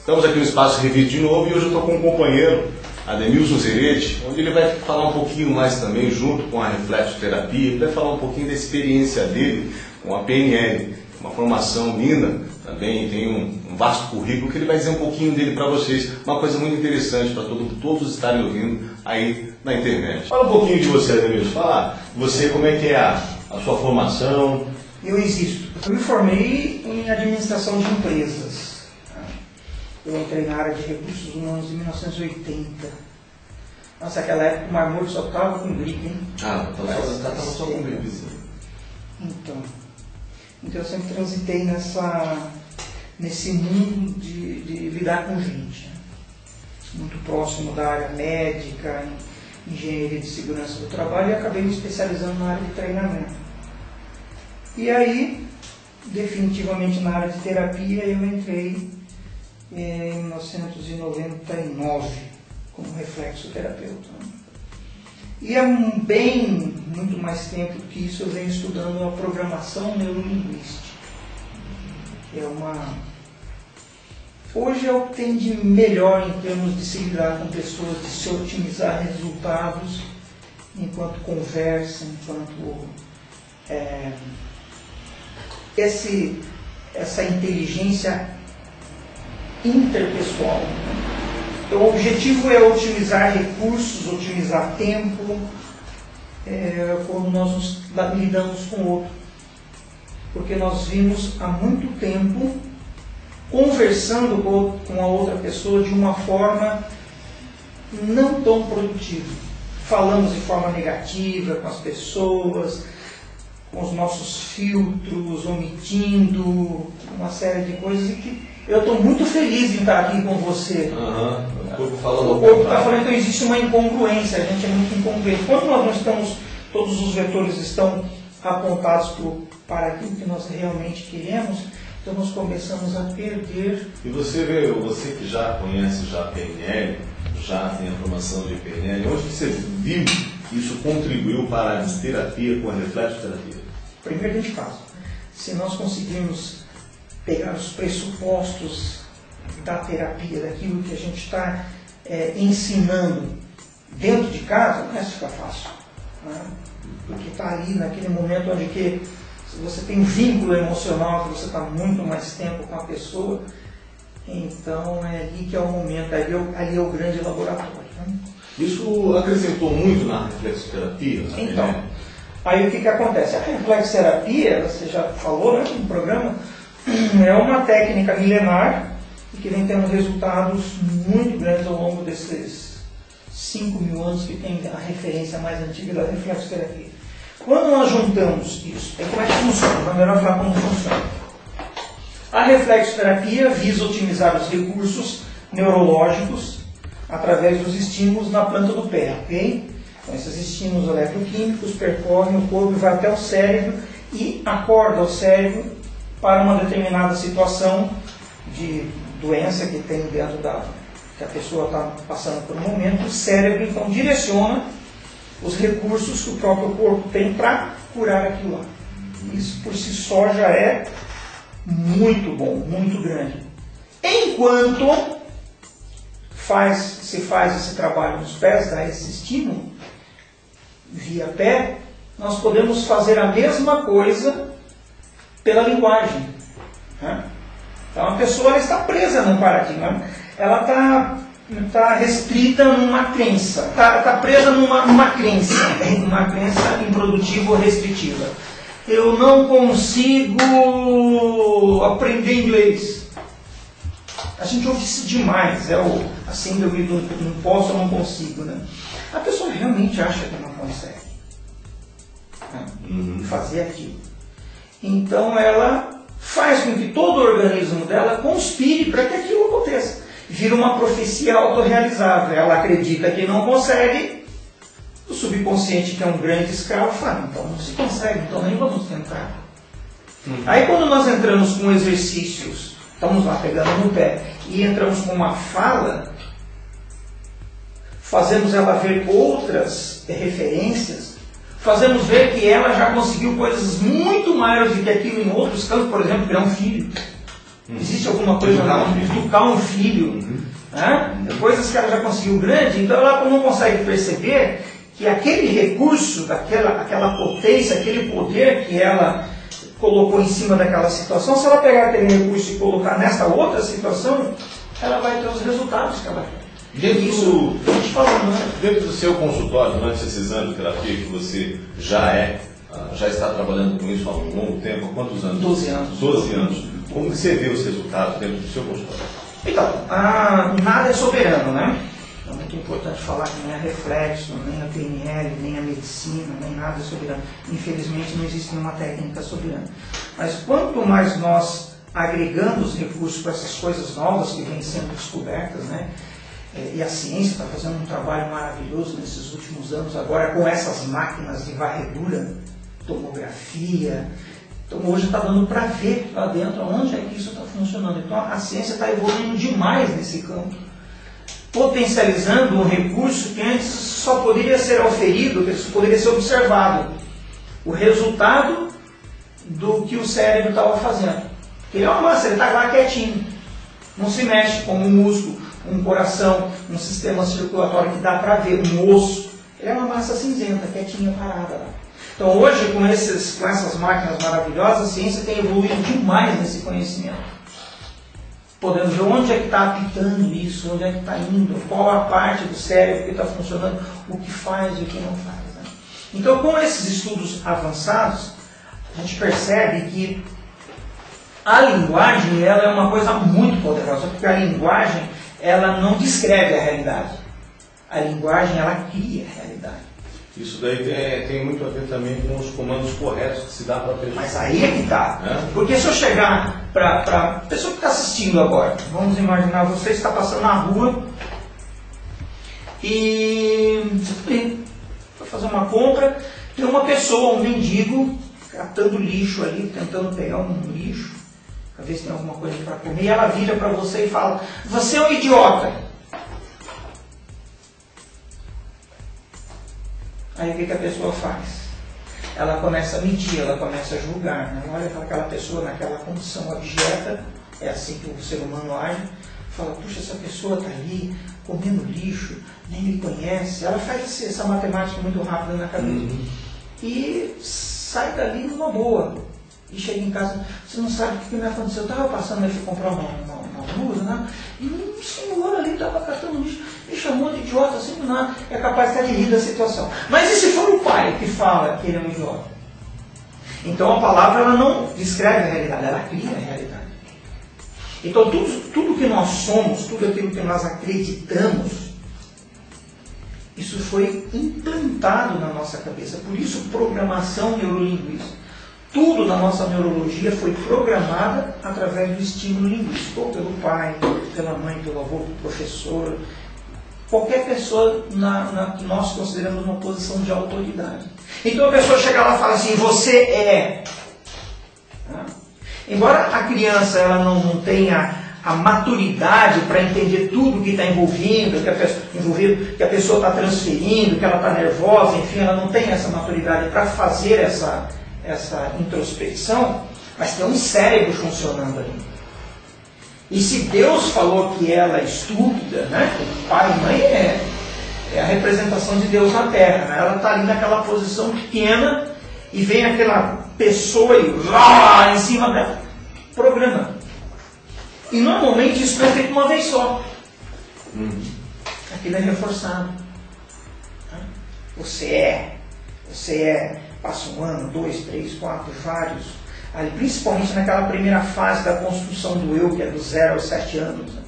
Estamos aqui no Espaço Revir de novo e hoje eu estou com um companheiro, Ademilson Zeretti, onde ele vai falar um pouquinho mais também, junto com a reflexoterapia, ele vai falar um pouquinho da experiência dele com a PNL, uma formação linda, também tem um vasto currículo que ele vai dizer um pouquinho dele para vocês, uma coisa muito interessante para todos estarem ouvindo aí na internet. Fala um pouquinho de você, Ademilson, fala você, como é que é a sua formação. Eu existo. Eu me formei em administração de empresas. Eu entrei na área de recursos humanos em 1980. Nossa, naquela época o Marmoro só estava com gripe, hein? Estava só com gripe. Então eu sempre transitei nesse mundo de lidar com gente. Muito próximo da área médica, engenharia de segurança do trabalho, e acabei me especializando na área de treinamento. E aí, definitivamente na área de terapia, eu entrei em 1999 como reflexoterapeuta. E há muito mais tempo do que isso eu venho estudando a programação neurolinguística. Hoje é o que tem de melhor em termos de se lidar com pessoas, de se otimizar resultados enquanto conversa, enquanto essa inteligência interpessoal. Então, o objetivo é otimizar recursos, otimizar tempo, quando nós lidamos com o outro. Porque nós vimos há muito tempo conversando com a outra pessoa de uma forma não tão produtiva. Falamos de forma negativa com as pessoas, com os nossos filtros, omitindo uma série de coisas, e que eu estou muito feliz em estar aqui com você. O corpo está falando que existe uma incongruência, a gente é muito incongruente. Quando nós não estamos, todos os vetores estão apontados para aquilo que nós realmente queremos, então nós começamos a perder. E você que já conhece a PNL, já tem a formação de PNL, onde você viu que isso contribuiu para a terapia com a reflexoterapia? Primeiro de casa, se nós conseguirmos pegar os pressupostos da terapia, daquilo que a gente está ensinando dentro de casa, não é ficar fácil. Né? Porque está ali naquele momento onde que você tem um vínculo emocional, que você está muito mais tempo com a pessoa, então é ali que é o momento, ali é o grande laboratório. Né? Isso acrescentou muito na reflexoterapia? Então, aí o que acontece? A reflexoterapia, você já falou, né, no programa, é uma técnica milenar e que vem tendo resultados muito grandes ao longo desses 5.000 anos que tem a referência mais antiga da reflexoterapia. Quando nós juntamos isso, como é que funciona? É melhor falar como funciona. A reflexoterapia visa otimizar os recursos neurológicos através dos estímulos na planta do pé, ok? Então, esses estímulos eletroquímicos percorrem o corpo e vai até o cérebro e acorda o cérebro para uma determinada situação de doença que tem dentro que a pessoa está passando por um momento. O cérebro, então, direciona os recursos que o próprio corpo tem para curar aquilo lá. Isso, por si só, já é muito bom, muito grande. Enquanto se faz esse trabalho nos pés, dá esse estímulo, via pé, nós podemos fazer a mesma coisa pela linguagem. Né? Então a pessoa ela está presa num paradigma, ela está restrita numa crença, está presa numa crença improdutiva ou restritiva. Eu não consigo aprender inglês. A gente ouve isso demais, a síndrome do não posso ou não consigo. Né? A pessoa realmente acha que não consegue fazer aquilo. Então ela faz com que todo o organismo dela conspire para que aquilo aconteça. Vira uma profecia autorrealizável. Ela acredita que não consegue, o subconsciente, que é um grande escravo, fala, então não se consegue, então nem vamos tentar. Aí quando nós entramos com exercícios, estamos lá pegando no pé, e entramos com uma fala, fazemos ela ver outras referências, fazemos ver que ela já conseguiu coisas muito maiores do que aquilo em outros campos, por exemplo, criar um filho. Existe alguma coisa de educar um filho, né? Coisas que ela já conseguiu grande, então ela não consegue perceber que aquele recurso, aquela potência, aquele poder que ela colocou em cima daquela situação, se ela pegar aquele recurso e colocar nessa outra situação, ela vai ter os resultados que ela quer. Dentro do seu consultório, durante esses anos de terapia que você já está trabalhando com isso há um longo tempo, há quantos anos? 12 anos. 12 anos. Como você vê os resultados dentro do seu consultório? Então, nada é soberano, né? É muito importante falar que nem a reflexo, nem a PNL, nem a medicina, nem nada é soberano. Infelizmente não existe nenhuma técnica soberana. Mas quanto mais nós agregamos recursos para essas coisas novas que vêm sendo descobertas, né? E a ciência está fazendo um trabalho maravilhoso nesses últimos anos, agora com essas máquinas de varredura, tomografia. Então hoje está dando para ver lá dentro onde é que isso está funcionando. Então a ciência está evoluindo demais nesse campo, potencializando um recurso que antes só poderia ser auferido, que só poderia ser observado. O resultado do que o cérebro estava fazendo. Ele é uma massa, ele está lá quietinho, não se mexe como um músculo, um coração, um sistema circulatório que dá para ver, um osso. Ele é uma massa cinzenta, quietinha, parada lá. Então hoje, com essas máquinas maravilhosas, a ciência tem evoluído demais nesse conhecimento. Podendo ver onde é que está apitando isso, onde é que está indo, qual a parte do cérebro que está funcionando, o que faz e o que não faz. Né? Então, com esses estudos avançados, a gente percebe que a linguagem ela é uma coisa muito poderosa, porque a linguagem ela não descreve a realidade. A linguagem ela cria a realidade. Isso daí tem muito a ver também com os comandos corretos que se dá para a pessoa. Mas aí é que está. Porque se eu chegar para a pessoa que está assistindo agora, vamos imaginar, você está passando na rua e você vai fazer uma compra, tem uma pessoa, um mendigo, catando lixo ali, tentando pegar um lixo, para ver se tem alguma coisa para comer, e ela vira para você e fala, você é um idiota. Aí o que a pessoa faz? Ela começa a mentir, ela começa a julgar. Né? Olha para aquela pessoa naquela condição abjeta, é assim que o ser humano age, fala, puxa, essa pessoa está ali comendo lixo, nem me conhece. Ela faz essa matemática muito rápida na cabeça. E sai dali numa boa. E chega em casa, você não sabe o que me aconteceu. Eu estava passando ali para comprar uma blusa, né? E um senhor ali estava catando lixo, me chamou de idiota, assim do nada. É capaz de estar de rir da situação. Mas e se for o pai que fala que ele é um idiota? Então a palavra ela não descreve a realidade, ela cria a realidade. Então tudo que nós somos, tudo aquilo que nós acreditamos, isso foi implantado na nossa cabeça. Por isso, programação neurolinguística. Tudo na nossa neurologia foi programada através do estímulo linguístico, ou pelo pai, pela mãe, pelo avô, pelo professor, qualquer pessoa que nós consideramos uma posição de autoridade. Então a pessoa chega lá e fala assim, você é. Embora a criança ela não tenha a maturidade para entender tudo que está envolvido, que a pessoa está transferindo, que ela está nervosa, enfim, ela não tem essa maturidade para fazer essa introspecção, mas tem um cérebro funcionando ali. E se Deus falou que ela é estúpida, né? Pai e mãe é a representação de Deus na Terra, né? Ela está ali naquela posição pequena e vem aquela pessoa e lá em cima dela, programa. E normalmente isso não é feito uma vez só. Aquilo é reforçado. Você é, passa 1 ano, 2, 3, 4, vários. Ali, principalmente naquela primeira fase da construção do eu, que é do 0 aos 7 anos, né?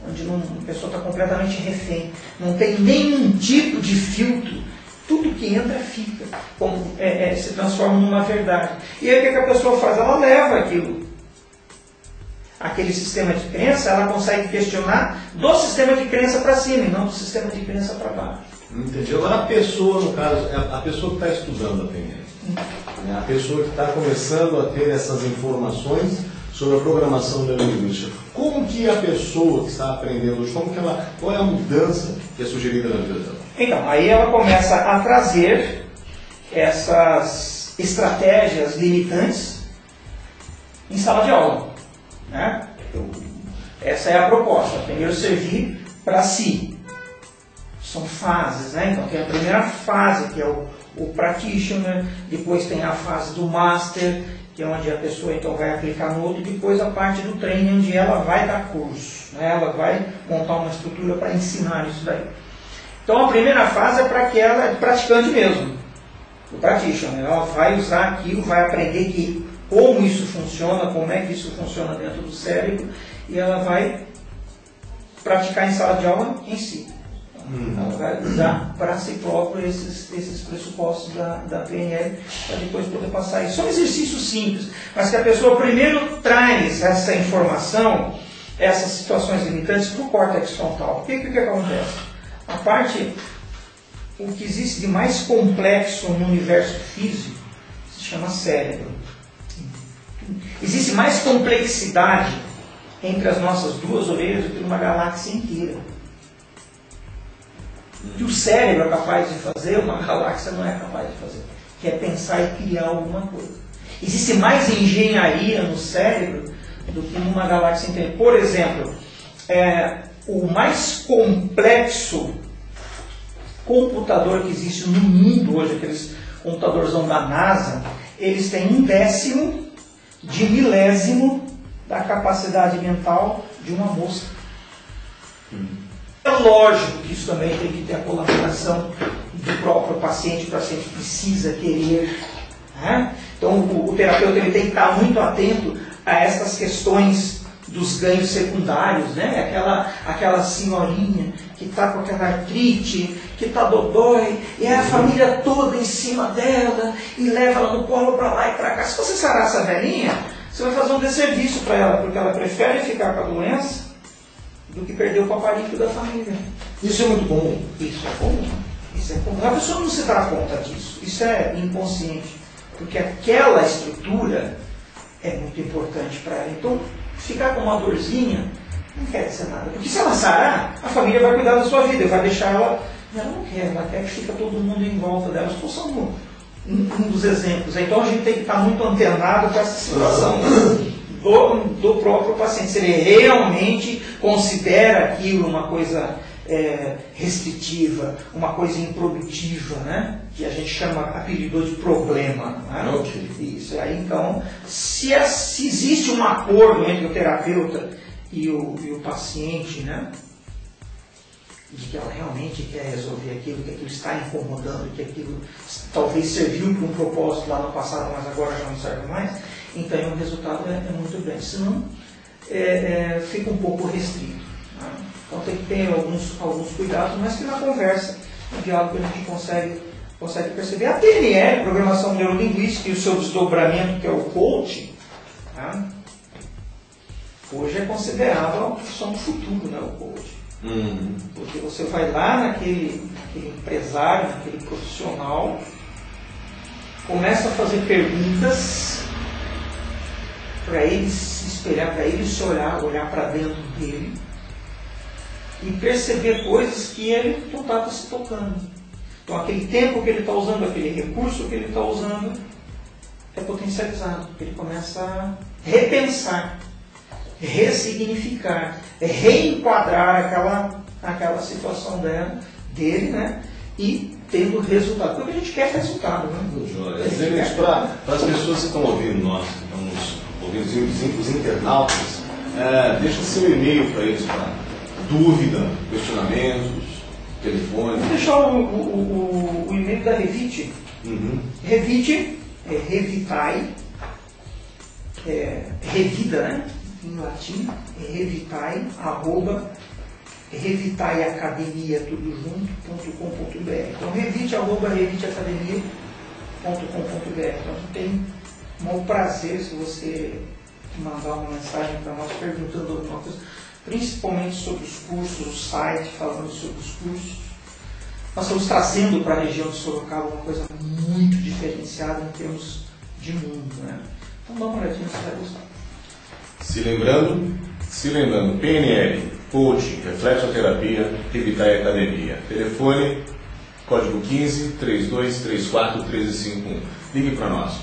Onde a pessoa está completamente refém. Não tem nenhum tipo de filtro. Tudo que entra fica. Se transforma numa verdade. E aí o que a pessoa faz? Ela leva aquele sistema de crença, ela consegue questionar do sistema de crença para cima e não do sistema de crença para baixo. Entendi. Agora a pessoa, no caso, a pessoa que está estudando a PNL, a pessoa que está começando a ter essas informações sobre a programação neurolinguística, como que a pessoa que está aprendendo hoje, qual é a mudança que é sugerida na vida dela? Então, aí ela começa a trazer essas estratégias limitantes em sala de aula. né? Essa é a proposta. Primeiro servir para si. São fases, né? Então tem a primeira fase, que é o practitioner, depois tem a fase do master, que é onde a pessoa então vai aplicar no outro, e depois a parte do training, onde ela vai dar curso, né? Ela vai montar uma estrutura para ensinar isso daí. Então a primeira fase é para que ela é praticante mesmo, o practitioner. Ela vai usar aquilo, vai aprender como isso funciona, como é que isso funciona dentro do cérebro, e ela vai praticar em sala de aula em si. Ela vai usar para si próprio esses pressupostos da PNL para depois poder passar isso. São exercícios simples, mas que a pessoa primeiro traz essa informação, essas situações limitantes para o córtex frontal. O que acontece? A parte, o que existe de mais complexo no universo físico se chama cérebro. Existe mais complexidade entre as nossas duas orelhas do que uma galáxia inteira. O que o cérebro é capaz de fazer, uma galáxia não é capaz de fazer, que é pensar e criar alguma coisa. Existe mais engenharia no cérebro do que numa galáxia inteira. Por exemplo, o mais complexo computador que existe no mundo hoje, aqueles computadorzão da NASA, eles têm 1/10 de milésimo da capacidade mental de uma mosca. É lógico que isso também tem que ter a colaboração do próprio paciente. O paciente precisa querer, né? Então o terapeuta ele tem que estar muito atento a essas questões dos ganhos secundários, né? Aquela senhorinha que está com aquela artrite, que está dodói, e é a família toda em cima dela, e leva ela no colo para lá e para cá. Se você sarar essa velhinha, você vai fazer um desserviço para ela, porque ela prefere ficar com a doença do que perder o paparico da família. Isso é muito comum. Isso é comum. Isso é comum. A pessoa não se dá conta disso. Isso é inconsciente. Porque aquela estrutura é muito importante para ela. Então, ficar com uma dorzinha não quer dizer nada. Porque se ela sarar, a família vai cuidar da sua vida, vai deixar ela. Ela não quer, ela quer que fique todo mundo em volta dela. Estou só um dos exemplos. Então a gente tem que estar muito antenado com essa situação do próprio paciente. Se ele realmente considera aquilo uma coisa restritiva, uma coisa improdutiva, né? Que a gente apelidou de problema. Né? Okay. Isso. Aí, então, se existe um acordo entre o terapeuta e o paciente, né? De que ela realmente quer resolver aquilo, que aquilo está incomodando, que aquilo talvez serviu para um propósito lá no passado, mas agora já não serve mais, então o resultado é muito grande. Senão, fica um pouco restrito. Né? Então tem que ter alguns cuidados, mas que na conversa, no diálogo, a gente consegue perceber. A PNL, Programação Neurolinguística, e o seu desdobramento, que é o coaching, né? Hoje é considerado a profissão do futuro, né, o coaching. Porque você vai lá naquele empresário, naquele profissional, começa a fazer perguntas para ele se espelhar, para ele se olhar para dentro dele e perceber coisas que ele não estava se tocando. Então aquele tempo que ele está usando, aquele recurso que ele está usando é potencializado, porque ele começa a repensar, ressignificar, reenquadrar aquela situação dele, né? E tendo resultado. Porque a gente quer resultado, né? Para as pessoas que estão ouvindo nós, que estamos ouvindo os internautas, deixa seu e-mail para eles, para dúvida, questionamentos, telefone. Vou deixar o e-mail da Revit. Revit é Revitai, revida, né? Em latim, revitae, @revitaeacademia, tudo junto.com.br. Então, revite@reviteacademia.com.br. Então, tem um prazer se você mandar uma mensagem para nós perguntando alguma coisa, principalmente sobre os cursos, o site, falando sobre os cursos. Nós estamos trazendo para a região de Sorocaba uma coisa muito diferenciada em termos de mundo, né? Então, dá uma olhadinha, você vai gostar. Se lembrando, PNL, coaching, reflexoterapia, Revitai Academia. Telefone, código 15 3234 1351. Ligue para nós.